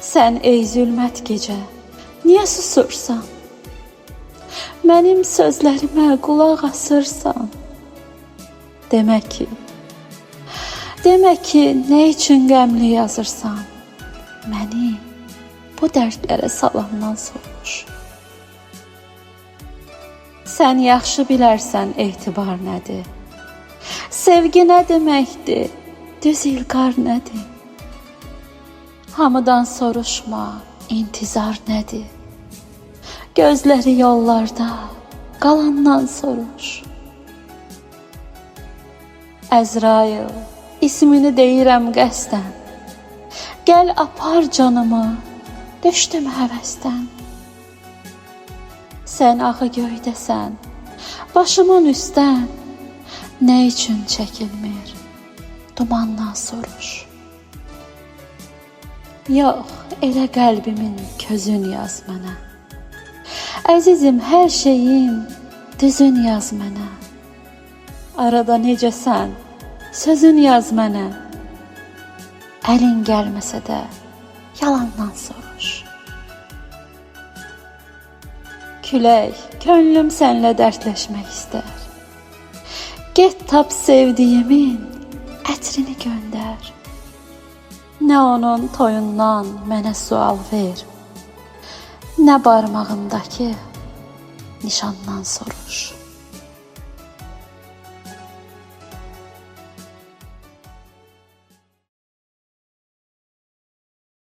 Sən ey zülmət gecə, niyə susursan? Mənim sözlərimə qulaq asırsan. Demək ki, nə üçün qəmli yazırsan? Məni bu dərdlərə salandan soruş. Sən yaxşı bilərsən etibar nədir? Sevgi nə deməkdir? Düz ilqar nədir? Hamıdan soruşma, intizar nədir? Gözləri yollarda, qalandan soruş. Əzrail, ismini deyirəm qəsdən. Gəl apar canımı, düşdüm həvəsdən. Sən axı göydəsən, başımın üstdən. Nə üçün çəkilmir, dumandan soruş. Yox, elə qəlbimin közün yaz mənə. Əzizim, hər şeyim, düzün yaz mənə. Arada necəsən, sözün yaz mənə. Əlin gəlməsə də, yalandan soruş. Külək, könlüm sənlə dərdləşmək istər. Get tap sevdiyimin ətrini göndər. Nə onun toyundan mənə sual ver, nə barmağımdakı nişandan soruş.